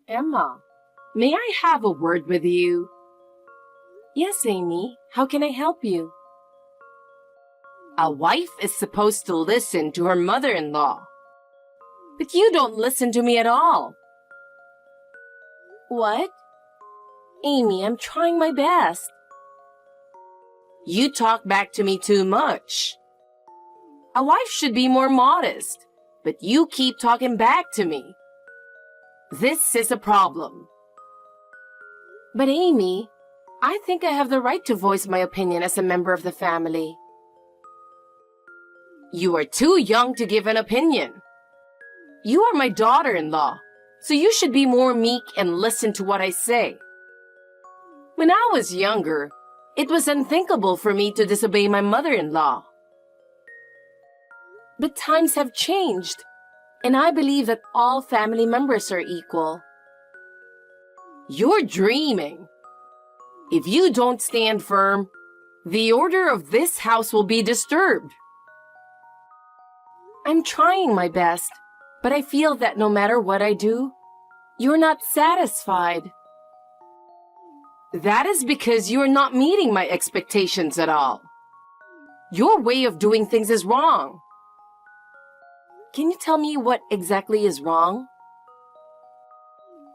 Emma, may I have a word with you? Yes, Amy. How can I help you? A wife is supposed to listen to her mother-in-law. But you don't listen to me at all. What? Amy, I'm trying my best. You talk back to me too much. A wife should be more modest, but you keep talking back to me. This is a problem. But Amy, I think I have the right to voice my opinion as a member of the family. You are too young to give an opinion. You are my daughter-in-law, so you should be more meek and listen to what I say. When I was younger, it was unthinkable for me to disobey my mother-in-law. But times have changed, and I believe that all family members are equal. You're dreaming. If you don't stand firm, the order of this house will be disturbed. I'm trying my best, but I feel that no matter what I do, you're not satisfied. That is because you are not meeting my expectations at all. Your way of doing things is wrong. Can you tell me what exactly is wrong?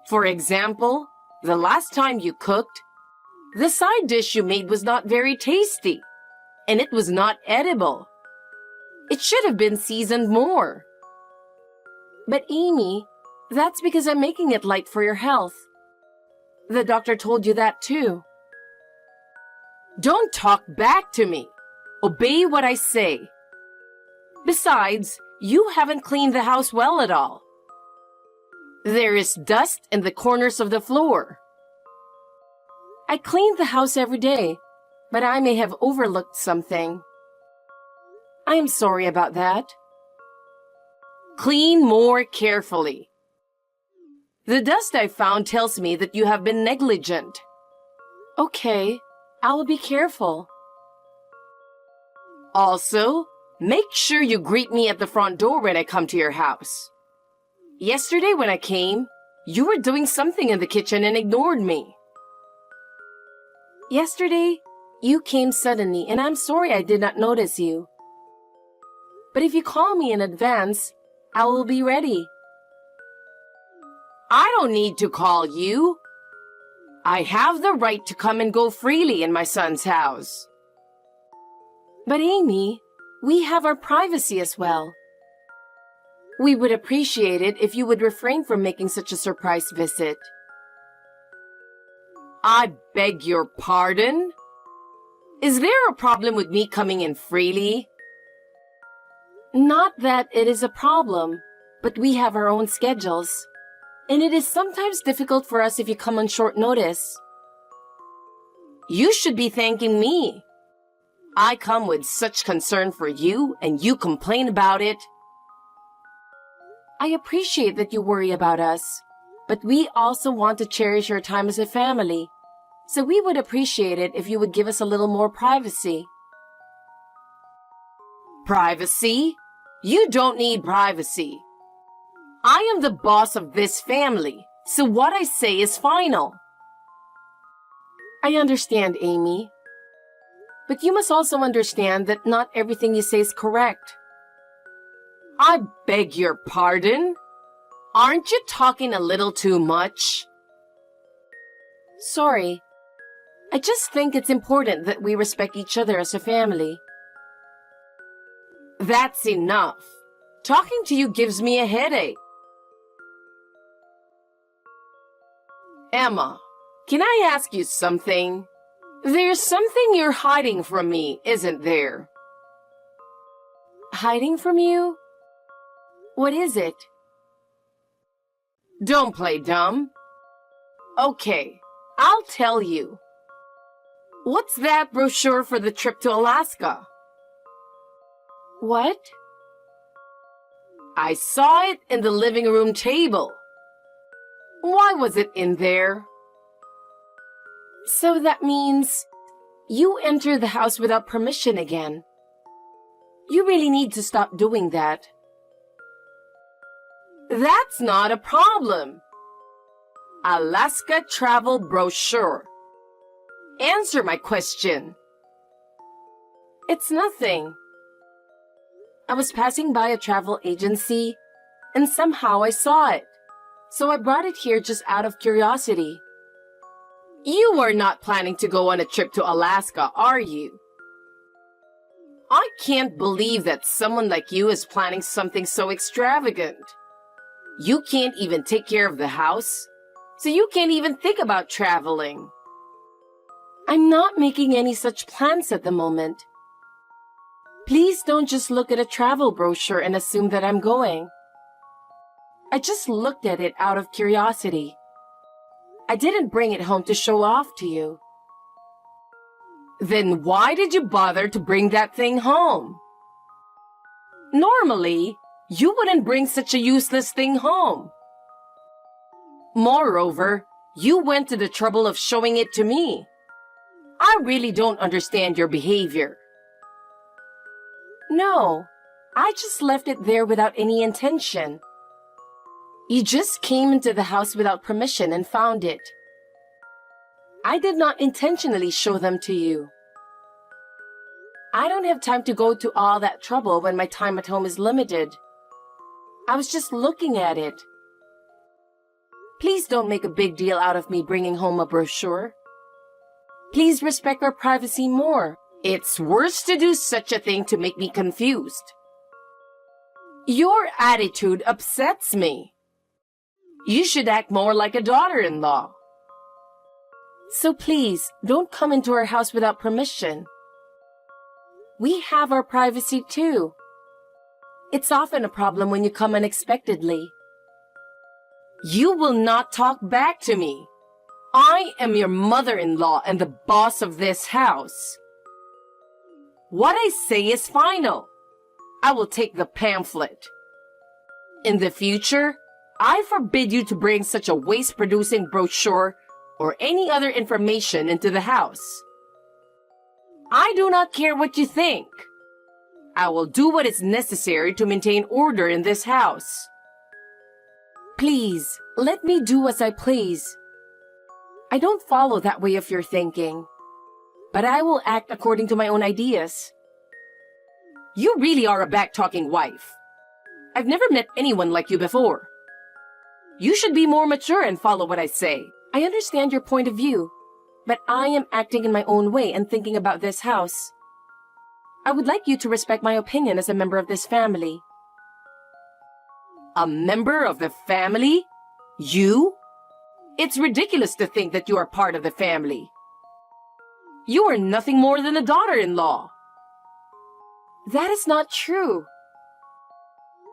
For example, the last time you cooked, the side dish you made was not very tasty, and it was not edible. It should have been seasoned more. But Amy, that's because I'm making it light for your health. The doctor told you that too. Don't talk back to me. Obey what I say. Besides, you haven't cleaned the house well at all. There is dust in the corners of the floor. I clean the house every day, but I may have overlooked something. I am sorry about that. Clean more carefully. The dust I found tells me that you have been negligent. Okay, I will be careful. Also, make sure you greet me at the front door when I come to your house. Yesterday when I came, you were doing something in the kitchen and ignored me. Yesterday, you came suddenly, and I'm sorry I did not notice you. But if you call me in advance, I will be ready. I don't need to call you. I have the right to come and go freely in my son's house. But Amy, we have our privacy as well. We would appreciate it if you would refrain from making such a surprise visit. I beg your pardon? Is there a problem with me coming in freely? Not that it is a problem, but we have our own schedules. And it is sometimes difficult for us if you come on short notice. You should be thanking me. I come with such concern for you, and you complain about it. I appreciate that you worry about us, but we also want to cherish our time as a family. So we would appreciate it if you would give us a little more privacy. Privacy? You don't need privacy. I am the boss of this family, so what I say is final. I understand, Amy. But you must also understand that not everything you say is correct. I beg your pardon? Aren't you talking a little too much? Sorry. I just think it's important that we respect each other as a family. That's enough. Talking to you gives me a headache. Emma, can I ask you something? There's something you're hiding from me, isn't there? Hiding from you? What is it? Don't play dumb. Okay, I'll tell you. What's that brochure for the trip to Alaska? What? I saw it in the living room table. Why was it in there? So that means you enter the house without permission again. You really need to stop doing that. That's not a problem. Alaska travel brochure. Answer my question. It's nothing. I was passing by a travel agency, and somehow I saw it. So I brought it here just out of curiosity. You are not planning to go on a trip to Alaska, are you? I can't believe that someone like you is planning something so extravagant. You can't even take care of the house, so you can't even think about traveling. I'm not making any such plans at the moment. Please don't just look at a travel brochure and assume that I'm going. I just looked at it out of curiosity. I didn't bring it home to show off to you. Then why did you bother to bring that thing home? Normally, you wouldn't bring such a useless thing home. Moreover, you went to the trouble of showing it to me. I really don't understand your behavior. No, I just left it there without any intention. You just came into the house without permission and found it. I did not intentionally show them to you. I don't have time to go to all that trouble when my time at home is limited. I was just looking at it. Please don't make a big deal out of me bringing home a brochure. Please respect our privacy more. It's worse to do such a thing to make me confused. Your attitude upsets me. You should act more like a daughter-in-law. So please, don't come into our house without permission. We have our privacy too. It's often a problem when you come unexpectedly. You will not talk back to me. I am your mother-in-law and the boss of this house. What I say is final. I will take the pamphlet. In the future, I forbid you to bring such a waste-producing brochure or any other information into the house. I do not care what you think. I will do what is necessary to maintain order in this house. Please, let me do as I please. I don't follow that way of your thinking, but I will act according to my own ideas. You really are a back-talking wife. I've never met anyone like you before. You should be more mature and follow what I say. I understand your point of view, but I am acting in my own way and thinking about this house. I would like you to respect my opinion as a member of this family. A member of the family? You? It's ridiculous to think that you are part of the family. You are nothing more than a daughter-in-law. That is not true.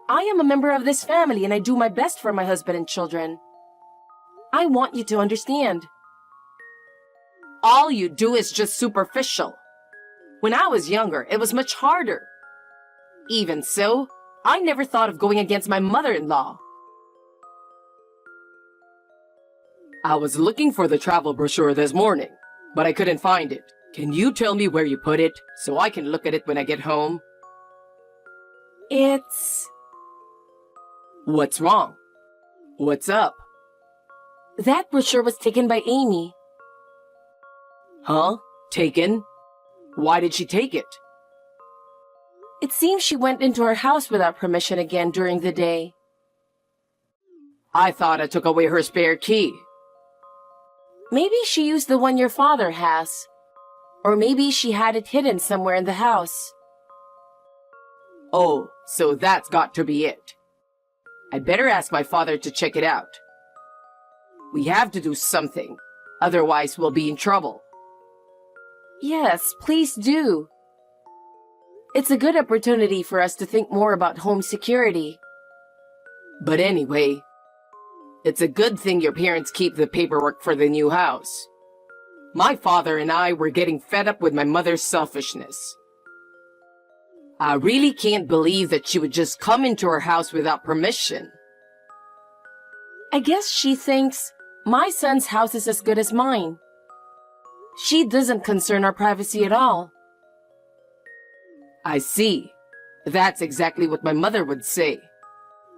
I am a member of this family and I do my best for my husband and children. I want you to understand. All you do is just superficial. When I was younger, it was much harder. Even so, I never thought of going against my mother-in-law. I was looking for the travel brochure this morning, but I couldn't find it. Can you tell me where you put it so I can look at it when I get home? What's wrong? What's up? That brochure was taken by Amy. Huh? Taken? Why did she take it? It seems she went into our house without permission again during the day. I thought I took away her spare key. Maybe she used the one your father has. Or maybe she had it hidden somewhere in the house. Oh, so that's got to be it. I'd better ask my father to check it out. We have to do something, otherwise we'll be in trouble. Yes, please do. It's a good opportunity for us to think more about home security. But anyway, it's a good thing your parents keep the paperwork for the new house. My father and I were getting fed up with my mother's selfishness. I really can't believe that she would just come into our house without permission. I guess she thinks my son's house is as good as mine. She doesn't concern our privacy at all. I see. That's exactly what my mother would say.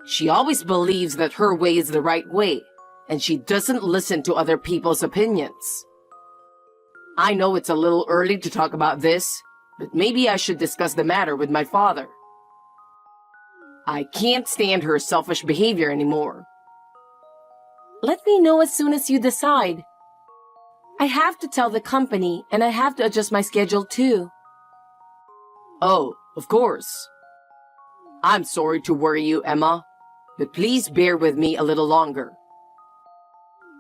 She always believes that her way is the right way, and she doesn't listen to other people's opinions. I know it's a little early to talk about this, but maybe I should discuss the matter with my father. I can't stand her selfish behavior anymore. Let me know as soon as you decide. I have to tell the company, and I have to adjust my schedule too. Oh, of course. I'm sorry to worry you, Emma, but please bear with me a little longer.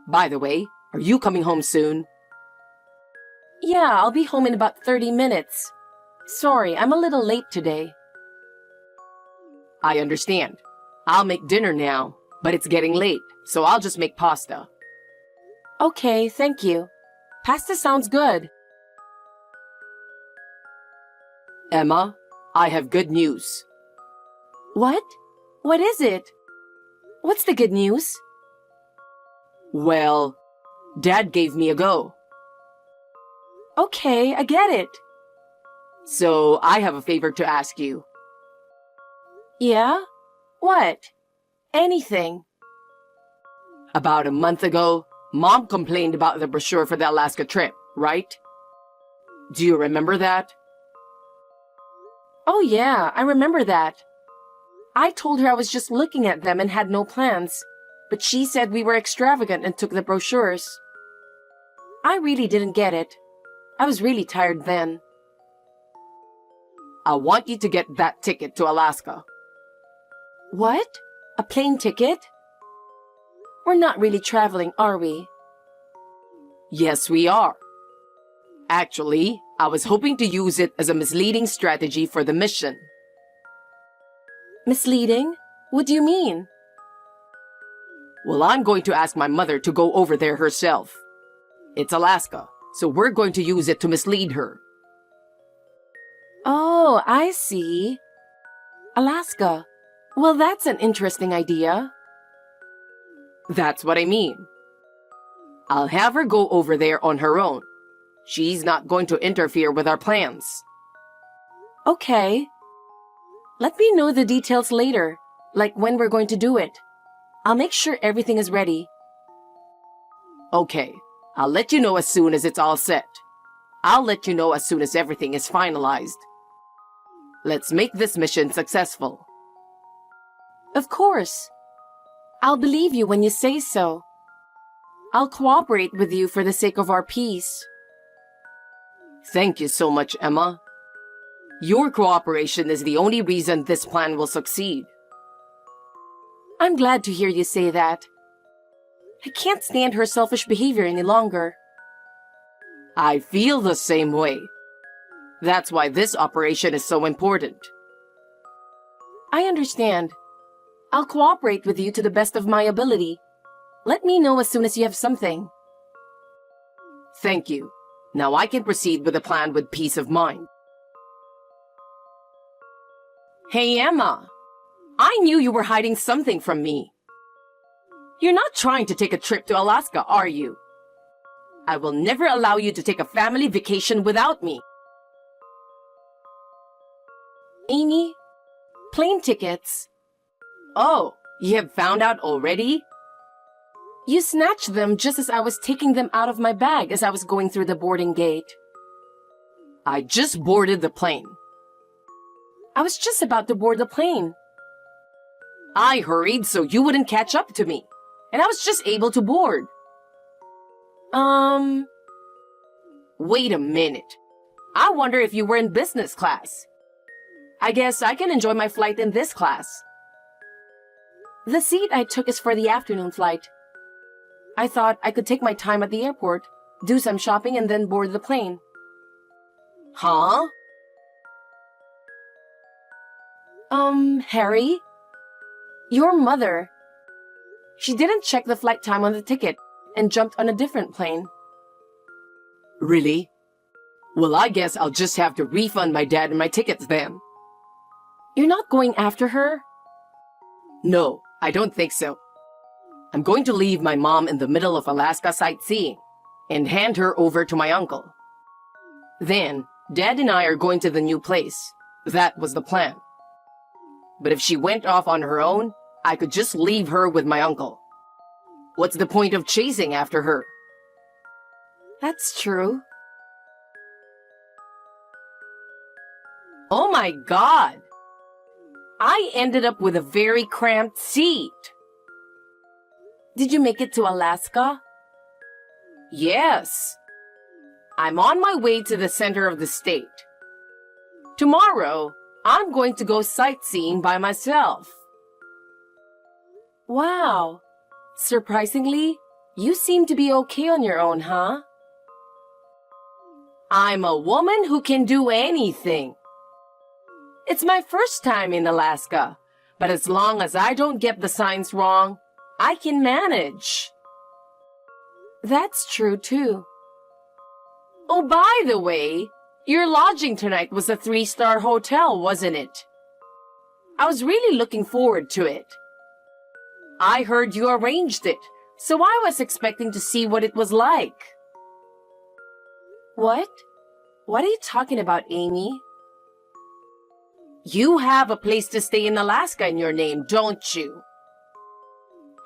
By the way, are you coming home soon? Yeah, I'll be home in about 30 minutes. Sorry, I'm a little late today. I understand. I'll make dinner now, but it's getting late, so I'll just make pasta. Okay, thank you. Pasta sounds good. Emma, I have good news. What? What is it? What's the good news? Well, Dad gave me a go. Okay, I get it. So I have a favor to ask you. Yeah? What? Anything. About a month ago, Mom complained about the brochure for the Alaska trip, right? Do you remember that? Oh yeah, I remember that. I told her I was just looking at them and had no plans, but she said we were extravagant and took the brochures. I really didn't get it. I was really tired then. I want you to get that ticket to Alaska. What? A plane ticket? We're not really traveling, are we? Yes, we are. Actually, I was hoping to use it as a misleading strategy for the mission. Misleading? What do you mean? Well, I'm going to ask my mother to go over there herself. It's Alaska, so we're going to use it to mislead her. Oh, I see. Alaska. Well, that's an interesting idea. That's what I mean. I'll have her go over there on her own. She's not going to interfere with our plans. Okay. Let me know the details later, like when we're going to do it. I'll make sure everything is ready. Okay, I'll let you know as soon as it's all set. I'll let you know as soon as everything is finalized. Let's make this mission successful. Of course. I'll believe you when you say so. I'll cooperate with you for the sake of our peace. Thank you so much, Emma. Your cooperation is the only reason this plan will succeed. I'm glad to hear you say that. I can't stand her selfish behavior any longer. I feel the same way. That's why this operation is so important. I understand. I'll cooperate with you to the best of my ability. Let me know as soon as you have something. Thank you. Now I can proceed with the plan with peace of mind. Hey, Emma. I knew you were hiding something from me. You're not trying to take a trip to Alaska, are you? I will never allow you to take a family vacation without me. Amy, plane tickets. Oh, you have found out already? You snatched them just as I was taking them out of my bag as I was going through the boarding gate. I just boarded the plane. I was just about to board the plane. I hurried so you wouldn't catch up to me, and I was just able to board. Wait a minute. I wonder if you were in business class. I guess I can enjoy my flight in this class. The seat I took is for the afternoon flight. I thought I could take my time at the airport, do some shopping, and then board the plane. Huh? Harry? Your mother. She didn't check the flight time on the ticket and jumped on a different plane. Really? Well, I guess I'll just have to refund my dad and my tickets then. You're not going after her? No, I don't think so. I'm going to leave my mom in the middle of Alaska sightseeing and hand her over to my uncle. Then, Dad and I are going to the new place. That was the plan. But if she went off on her own, I could just leave her with my uncle. What's the point of chasing after her? That's true. Oh my God! I ended up with a very cramped seat. Did you make it to Alaska? Yes. I'm on my way to the center of the state. Tomorrow, I'm going to go sightseeing by myself. Wow. Surprisingly, you seem to be okay on your own, huh? I'm a woman who can do anything. It's my first time in Alaska, but as long as I don't get the signs wrong, I can manage. That's true too. Oh, by the way, your lodging tonight was a 3-star hotel, wasn't it? I was really looking forward to it. I heard you arranged it, so I was expecting to see what it was like. What? What are you talking about, Amy? You have a place to stay in Alaska in your name, don't you?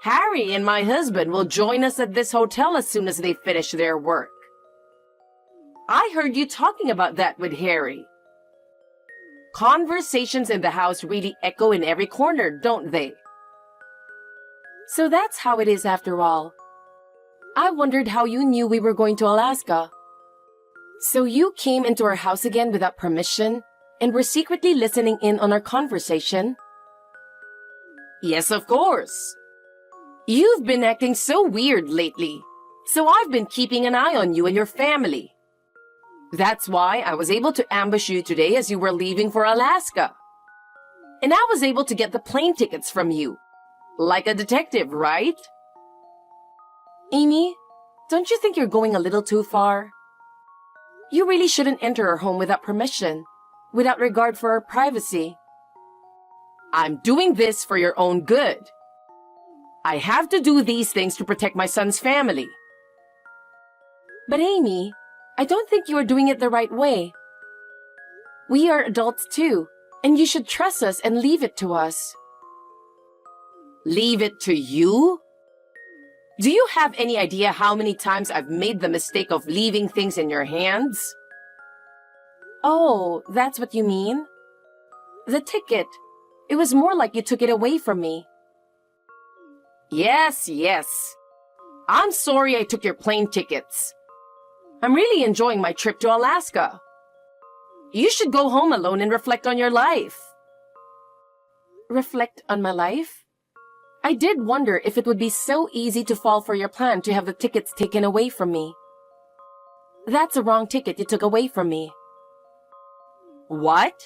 Harry and my husband will join us at this hotel as soon as they finish their work. I heard you talking about that with Harry. Conversations in the house really echo in every corner, don't they? So that's how it is after all. I wondered how you knew we were going to Alaska. So you came into our house again without permission and were secretly listening in on our conversation? Yes, of course. You've been acting so weird lately, so I've been keeping an eye on you and your family. That's why I was able to ambush you today as you were leaving for Alaska. And I was able to get the plane tickets from you. Like a detective, right? Amy, don't you think you're going a little too far? You really shouldn't enter our home without permission, without regard for our privacy. I'm doing this for your own good. I have to do these things to protect my son's family. But Amy, I don't think you are doing it the right way. We are adults too, and you should trust us and leave it to us. Leave it to you? Do you have any idea how many times I've made the mistake of leaving things in your hands? Oh, that's what you mean? The ticket. It was more like you took it away from me. Yes. I'm sorry I took your plane tickets. I'm really enjoying my trip to Alaska. You should go home alone and reflect on your life. Reflect on my life? I did wonder if it would be so easy to fall for your plan to have the tickets taken away from me. That's a wrong ticket you took away from me. What?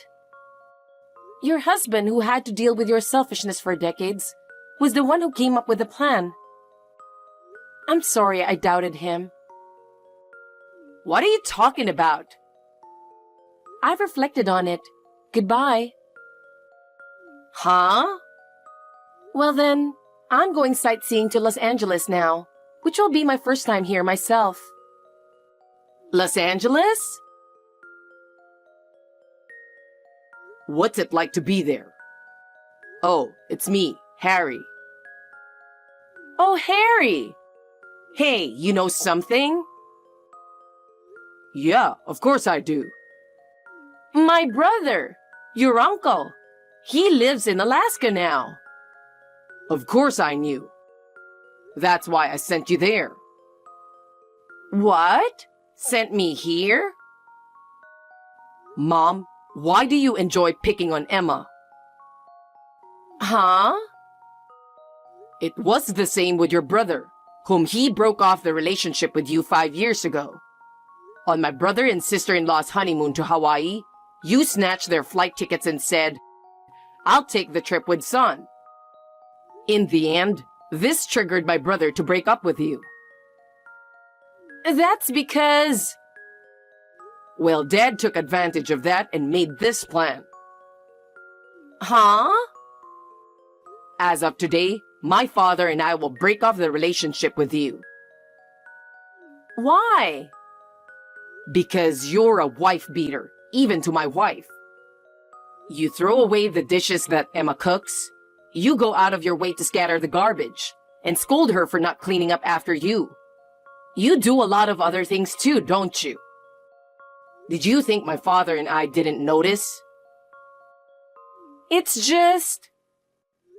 Your husband, who had to deal with your selfishness for decades, was the one who came up with the plan. I'm sorry I doubted him. What are you talking about? I've reflected on it. Goodbye. Huh? Well then, I'm going sightseeing to Los Angeles now, which will be my first time here myself. Los Angeles? What's it like to be there? Oh, it's me, Harry. Oh, Harry! Hey, you know something? Yeah, of course I do. My brother, your uncle, he lives in Alaska now. Of course I knew. That's why I sent you there. What? Sent me here? Mom, why do you enjoy picking on Emma? Huh? It was the same with your brother, whom he broke off the relationship with you 5 years ago. On my brother and sister-in-law's honeymoon to Hawaii, you snatched their flight tickets and said, "I'll take the trip with son." In the end, this triggered my brother to break up with you. That's because... Well, Dad took advantage of that and made this plan. Huh? As of today, my father and I will break off the relationship with you. Why? Because you're a wife beater, even to my wife. You throw away the dishes that Emma cooks, you go out of your way to scatter the garbage, and scold her for not cleaning up after you. You do a lot of other things too, don't you? Did you think my father and I didn't notice? It's just...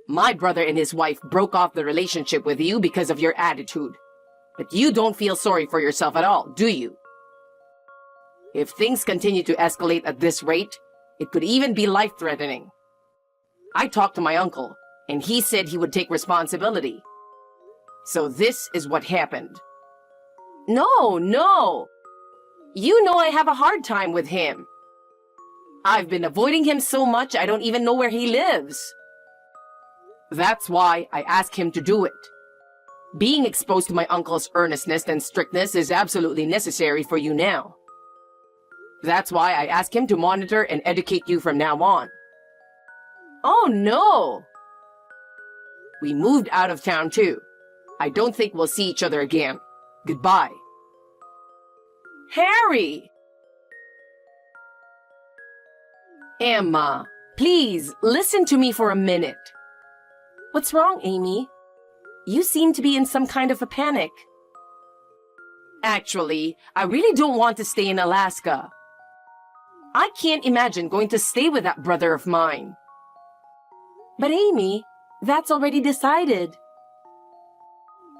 My brother and his wife broke off the relationship with you because of your attitude. But you don't feel sorry for yourself at all, do you? If things continue to escalate at this rate, it could even be life-threatening. I talked to my uncle, and he said he would take responsibility. So this is what happened. No. You know I have a hard time with him. I've been avoiding him so much I don't even know where he lives. That's why I asked him to do it. Being exposed to my uncle's earnestness and strictness is absolutely necessary for you now. That's why I asked him to monitor and educate you from now on. Oh no! We moved out of town too. I don't think we'll see each other again. Goodbye. Harry! Emma, please listen to me for a minute. What's wrong, Amy? You seem to be in some kind of a panic. Actually, I really don't want to stay in Alaska. I can't imagine going to stay with that brother of mine. But Amy, that's already decided.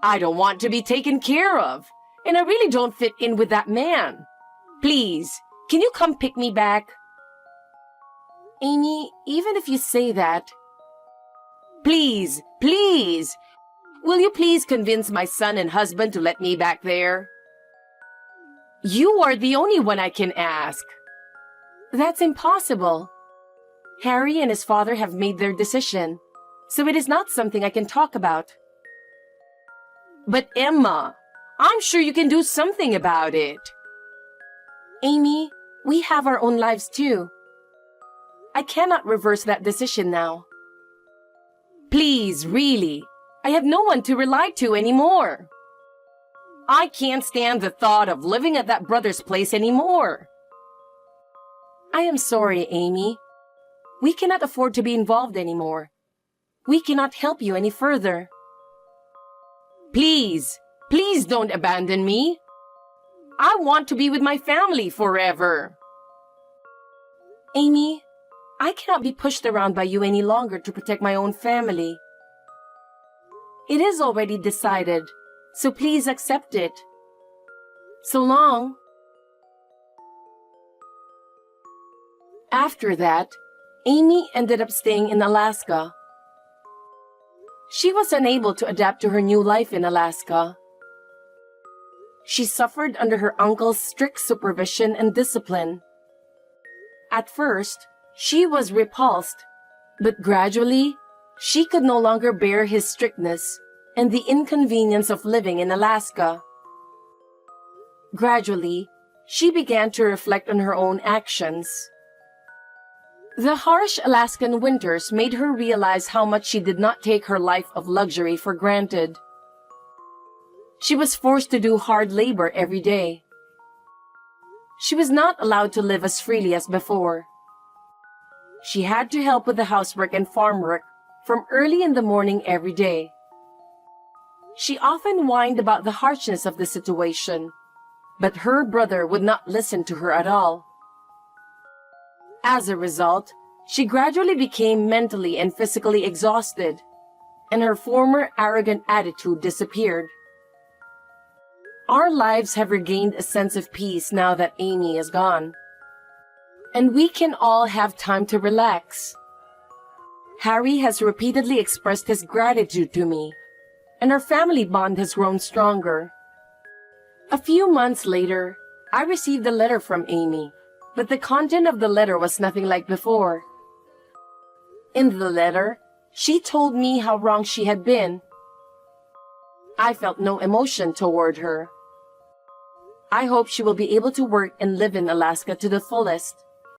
I don't want to be taken care of, and I really don't fit in with that man. Please, can you come pick me back? Amy, even if you say that... Please, will you please convince my son and husband to let me back there? You are the only one I can ask. That's impossible. Harry and his father have made their decision, so it is not something I can talk about. But Emma, I'm sure you can do something about it. Amy, we have our own lives too. I cannot reverse that decision now. Please, really, I have no one to rely to anymore. I can't stand the thought of living at that brother's place anymore. I am sorry, Amy. We cannot afford to be involved anymore. We cannot help you any further. Please don't abandon me. I want to be with my family forever. Amy, I cannot be pushed around by you any longer to protect my own family. It is already decided, so please accept it. So long. After that, Amy ended up staying in Alaska. She was unable to adapt to her new life in Alaska. She suffered under her uncle's strict supervision and discipline. At first, she was repulsed, but gradually, she could no longer bear his strictness and the inconvenience of living in Alaska. Gradually, she began to reflect on her own actions. The harsh Alaskan winters made her realize how much she did not take her life of luxury for granted. She was forced to do hard labor every day. She was not allowed to live as freely as before. She had to help with the housework and farm work from early in the morning every day. She often whined about the harshness of the situation, but her brother would not listen to her at all. As a result, she gradually became mentally and physically exhausted, and her former arrogant attitude disappeared. Our lives have regained a sense of peace now that Amy is gone, and we can all have time to relax. Harry has repeatedly expressed his gratitude to me, and our family bond has grown stronger. A few months later, I received a letter from Amy, but the content of the letter was nothing like before. In the letter, she told me how wrong she had been. I felt no emotion toward her. I hope she will be able to work and live in Alaska to the fullest.